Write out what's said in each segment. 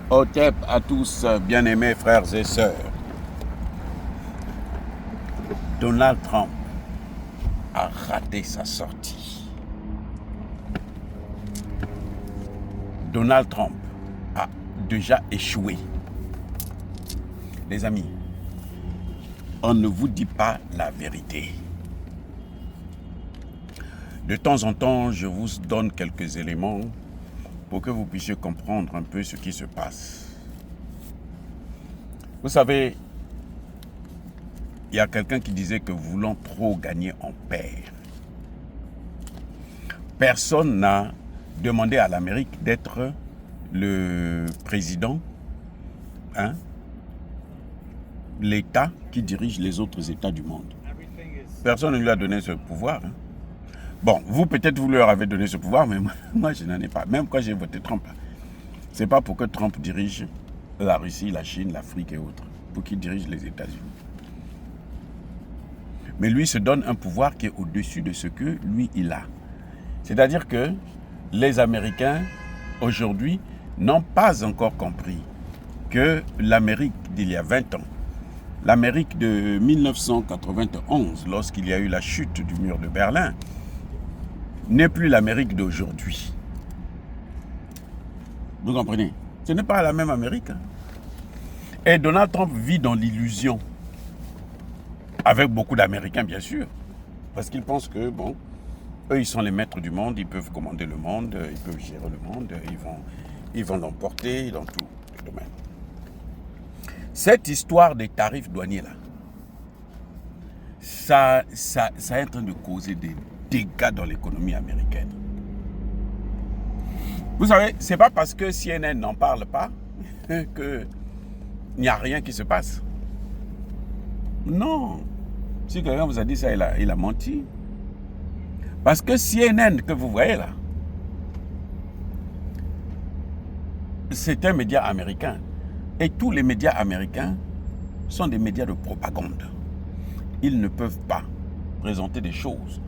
Otep à tous, bien-aimés frères et sœurs. Donald Trump a raté sa sortie. Donald Trump a déjà échoué. Les amis, on ne vous dit pas la vérité. De temps en temps, je vous donne quelques éléments pour que vous puissiez comprendre un peu ce qui se passe. Vous savez, il y a quelqu'un qui disait que voulant trop gagner, on perd. Personne n'a demandé à l'Amérique d'être le président, l'État qui dirige les autres États du monde. Personne ne lui a donné ce pouvoir. Bon, vous peut-être vous leur avez donné ce pouvoir, mais moi je n'en ai pas. Même quand j'ai voté Trump, c'est pas pour que Trump dirige la Russie, la Chine, l'Afrique et autres, pour qu'il dirige les États-Unis. Mais lui se donne un pouvoir qui est au-dessus de ce que lui il a. C'est-à-dire que les Américains aujourd'hui n'ont pas encore compris que l'Amérique d'il y a 20 ans, l'Amérique de 1991, lorsqu'il y a eu la chute du mur de Berlin, n'est plus l'Amérique d'aujourd'hui. Vous comprenez? Ce n'est pas la même Amérique. Et Donald Trump vit dans l'illusion. Avec beaucoup d'Américains, bien sûr. Parce qu'ils pensent que, bon, eux, ils sont les maîtres du monde, ils peuvent commander le monde, ils peuvent gérer le monde, ils vont l'emporter dans tous les domaines. Cette histoire des tarifs douaniers, là, ça est en train de causer des dégâts dans l'économie américaine. Vous savez, c'est pas parce que CNN n'en parle pas qu'il n'y a rien qui se passe. Non. Si quelqu'un vous a dit ça, il a menti. Parce que CNN que vous voyez là, c'est un média américain. Et tous les médias américains sont des médias de propagande. Ils ne peuvent pas présenter des choses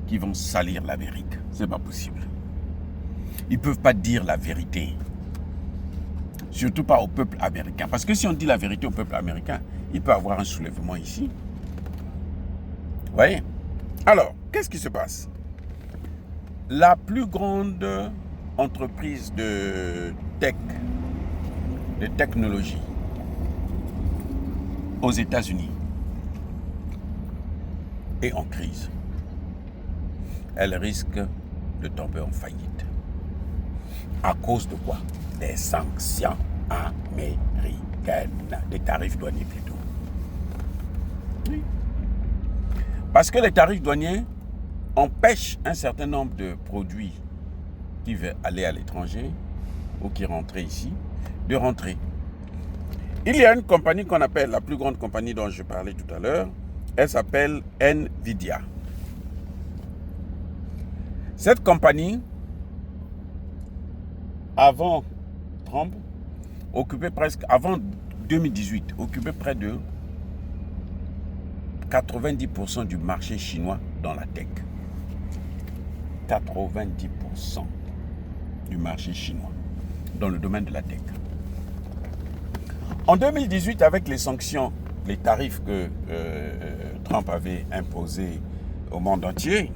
qui vont salir l'Amérique. C'est pas possible. Ils ne peuvent pas dire la vérité. Surtout pas au peuple américain. Parce que si on dit la vérité au peuple américain, il peut y avoir un soulèvement ici. Vous voyez? Alors, qu'est-ce qui se passe? La plus grande entreprise de tech, de technologie aux États-Unis est en crise. Elle risque de tomber en faillite. À cause de quoi? Des sanctions américaines, des tarifs douaniers plutôt. Oui. Parce que les tarifs douaniers empêchent un certain nombre de produits qui veulent aller à l'étranger ou qui rentrent ici, de rentrer. Il y a une compagnie qu'on appelle, la plus grande compagnie dont je parlais tout à l'heure, elle s'appelle Nvidia. Cette compagnie, avant Trump, occupait presque, avant 2018, occupait près de 90% du marché chinois dans la tech. 90% du marché chinois dans le domaine de la tech. En 2018, avec les sanctions, les tarifs que Trump avait imposés au monde entier,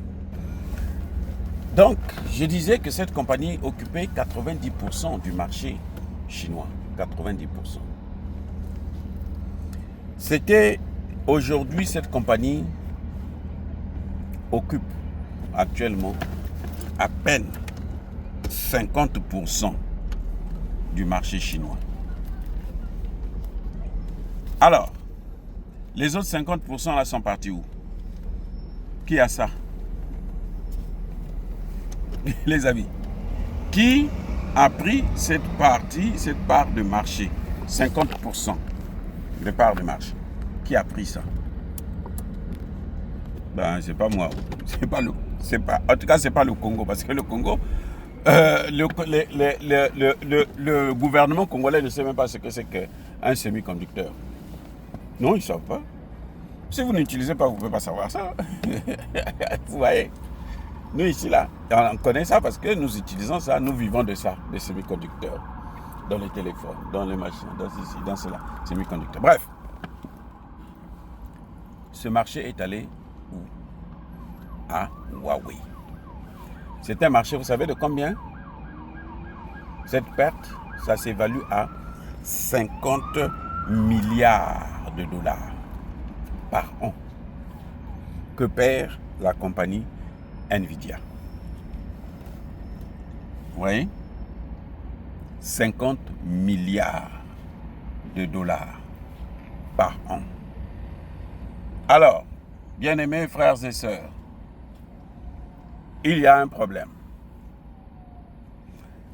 donc je disais que cette compagnie occupait 90% du marché chinois. 90%. C'était aujourd'hui, cette compagnie occupe actuellement à peine 50% du marché chinois. Alors, les autres 50% là sont partis où? Qui a ça? Les amis, qui a pris cette part de marché? 50% de part de marché. Qui a pris ça? Ben, c'est pas moi. En tout cas, c'est pas le Congo. Parce que le Congo, le gouvernement congolais ne sait même pas ce que c'est qu'un semi-conducteur. Non, ils ne savent pas. Si vous n'utilisez pas, vous ne pouvez pas savoir ça. Vous voyez? Nous ici, là, on connaît ça parce que nous utilisons ça, nous vivons de ça, des semi-conducteurs. dans les téléphones, dans les machines, dans ceci, dans cela, semi-conducteurs. Bref, ce marché est allé où? À Huawei. C'est un marché, vous savez de combien? Cette perte, ça s'évalue à 50 milliards de dollars par an que perd la compagnie Nvidia. Vous voyez? 50 milliards de dollars par an. Alors, bien-aimés frères et sœurs, il y a un problème.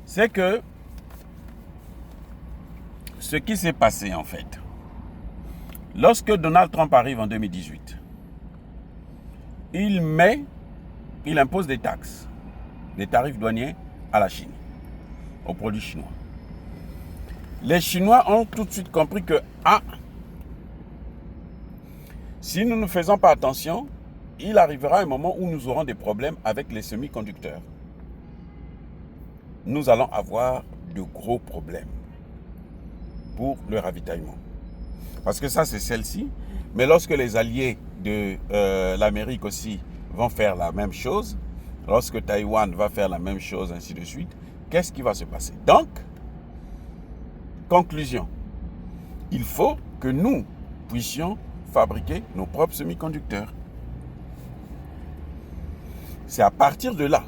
C'est que ce qui s'est passé en fait, lorsque Donald Trump arrive en 2018, il impose des taxes, des tarifs douaniers à la Chine, aux produits chinois. Les Chinois ont tout de suite compris que, si nous ne faisons pas attention, il arrivera un moment où nous aurons des problèmes avec les semi-conducteurs. Nous allons avoir de gros problèmes pour le ravitaillement. Parce que ça, c'est celle-ci. Mais lorsque les alliés de l'Amérique aussi vont faire la même chose, lorsque Taïwan va faire la même chose, ainsi de suite, qu'est-ce qui va se passer? Donc, conclusion, il faut que nous puissions fabriquer nos propres semi-conducteurs. C'est à partir de là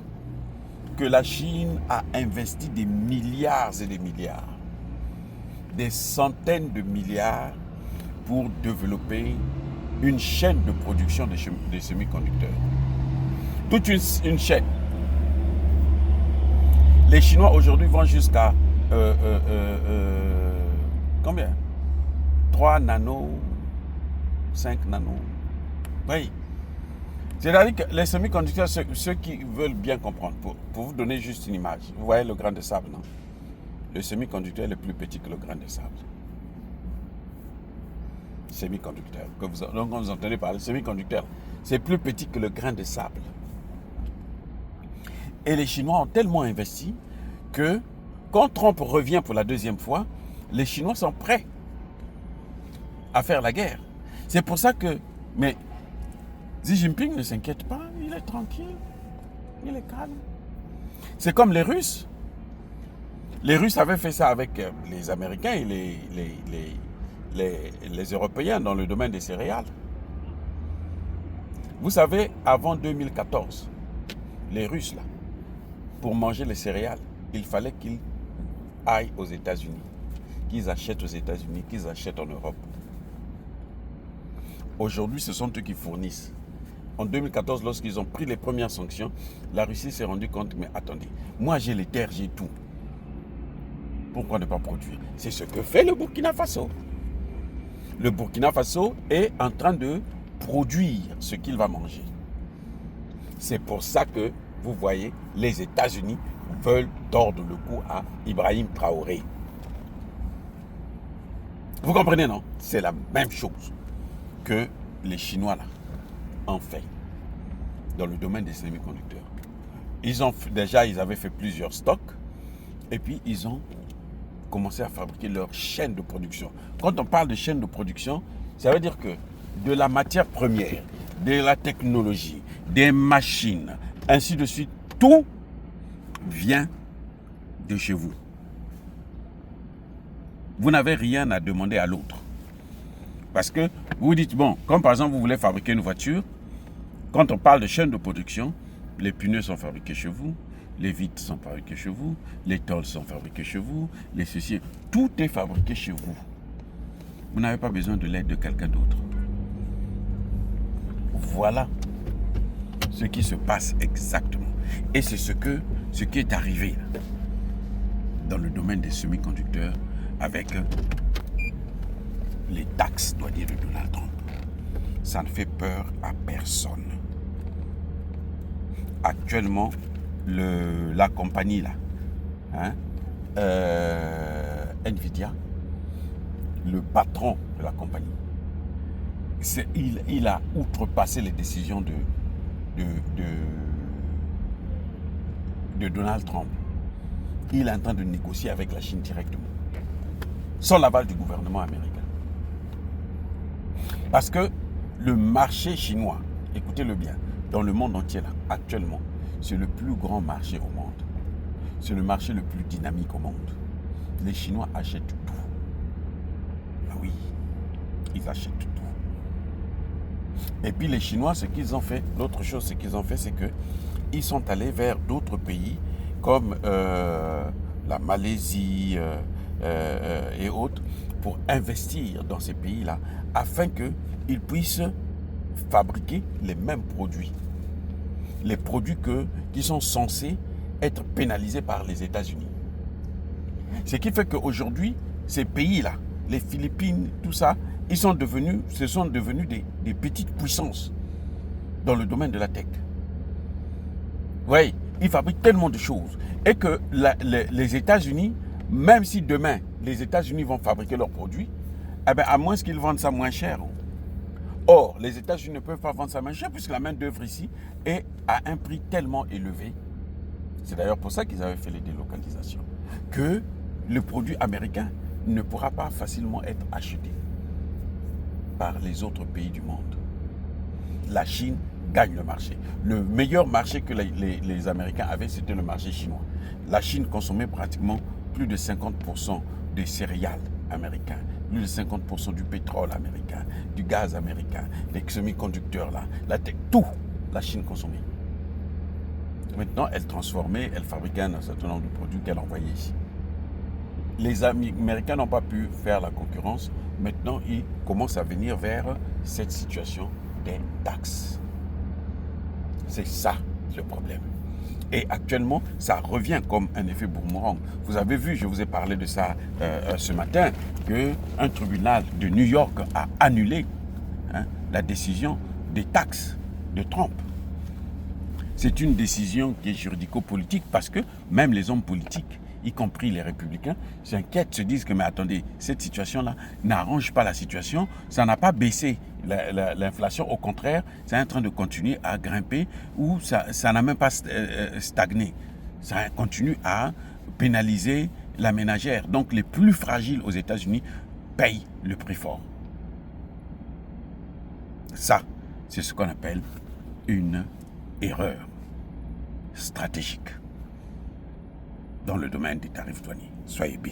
que la Chine a investi des milliards et des milliards, des centaines de milliards pour développer une chaîne de production des semi-conducteurs. Toute une chaîne. Les Chinois aujourd'hui vont jusqu'à combien? 3 nanos, 5 nanos. Oui. C'est-à-dire que les semi-conducteurs, ceux qui veulent bien comprendre, pour vous donner juste une image, vous voyez le grain de sable, non? Le semi-conducteur est plus petit que le grain de sable. Semi-conducteur. Donc, quand vous entendez parler de semi-conducteur, c'est plus petit que le grain de sable. Et les Chinois ont tellement investi que quand Trump revient pour la deuxième fois, les Chinois sont prêts à faire la guerre. C'est pour ça que... Mais Xi Jinping ne s'inquiète pas, il est tranquille, il est calme. C'est comme les Russes. Les Russes avaient fait ça avec les Américains et les Européens dans le domaine des céréales. Vous savez, avant 2014, les Russes, là, pour manger les céréales, il fallait qu'ils aillent aux États-Unis, qu'ils achètent aux États-Unis, qu'ils achètent en Europe. Aujourd'hui, ce sont eux qui fournissent. En 2014, lorsqu'ils ont pris les premières sanctions, la Russie s'est rendue compte, mais attendez, moi j'ai les terres, j'ai tout. Pourquoi ne pas produire? C'est ce que fait le Burkina Faso. Le Burkina Faso est en train de produire ce qu'il va manger. C'est pour ça que, vous voyez, les États-Unis veulent tordre le cou à Ibrahim Traoré. Vous comprenez, non? C'est la même chose que les Chinois là ont fait dans le domaine des semi-conducteurs. Ils avaient fait plusieurs stocks et puis ils ont commencé à fabriquer leur chaîne de production. Quand on parle de chaîne de production, ça veut dire que de la matière première, de la technologie, des machines, ainsi de suite, tout vient de chez vous. Vous n'avez rien à demander à l'autre. Parce que vous vous dites, bon, comme par exemple vous voulez fabriquer une voiture, quand on parle de chaîne de production, les pneus sont fabriqués chez vous, les vitres sont fabriquées chez vous, les tôles sont fabriquées chez vous, les ceci, tout est fabriqué chez vous. Vous n'avez pas besoin de l'aide de quelqu'un d'autre. Voilà ce qui se passe exactement. Et c'est ce qui est arrivé là, dans le domaine des semi-conducteurs avec les taxes douanières de Donald Trump. Ça ne fait peur à personne. Actuellement, la compagnie là, Nvidia, le patron de la compagnie, il a outrepassé les décisions de Donald Trump. Il est en train de négocier avec la Chine directement. sans l'aval du gouvernement américain. Parce que le marché chinois, écoutez-le bien, dans le monde entier là, actuellement, c'est le plus grand marché au monde. C'est le marché le plus dynamique au monde. Les Chinois achètent tout. Ah oui, ils achètent tout. Et puis les Chinois, ce qu'ils ont fait, l'autre chose c'est qu'ils sont allés vers d'autres pays comme la Malaisie et autres pour investir dans ces pays-là afin qu'ils puissent fabriquer les mêmes produits. Les produits qui sont censés être pénalisés par les États-Unis. Ce qui fait qu'aujourd'hui, ces pays-là, les Philippines, tout ça, ce sont devenus des petites puissances dans le domaine de la tech. Oui, ils fabriquent tellement de choses. Et que les États-Unis, même si demain, les États-Unis vont fabriquer leurs produits, eh bien, à moins qu'ils vendent ça moins cher. Or, les États-Unis ne peuvent pas vendre ça moins cher puisque la main-d'œuvre ici est à un prix tellement élevé. C'est d'ailleurs pour ça qu'ils avaient fait les délocalisations. Que le produit américain ne pourra pas facilement être acheté par les autres pays du monde. La Chine gagne le marché. Le meilleur marché que les Américains avaient, c'était le marché chinois. La Chine consommait pratiquement plus de 50% des céréales américains, plus de 50% du pétrole américain, du gaz américain, les semi-conducteurs là, tout, la Chine consommait. Maintenant, elle transformait, elle fabriquait un certain nombre de produits qu'elle envoyait ici. Les Américains n'ont pas pu faire la concurrence. Maintenant, ils commencent à venir vers cette situation des taxes. C'est ça le problème. Et actuellement, ça revient comme un effet boomerang. Vous avez vu, je vous ai parlé de ça ce matin, qu'un tribunal de New York a annulé la décision des taxes de Trump. C'est une décision qui est juridico-politique parce que même les hommes politiques, y compris les républicains, s'inquiètent, se disent que mais attendez, cette situation-là n'arrange pas la situation, ça n'a pas baissé l'inflation, au contraire, c'est en train de continuer à grimper ou ça n'a même pas stagné. Ça continue à pénaliser la ménagère. Donc les plus fragiles aux États-Unis payent le prix fort. Ça, c'est ce qu'on appelle une erreur stratégique dans le domaine des tarifs douaniers. Soyez bien.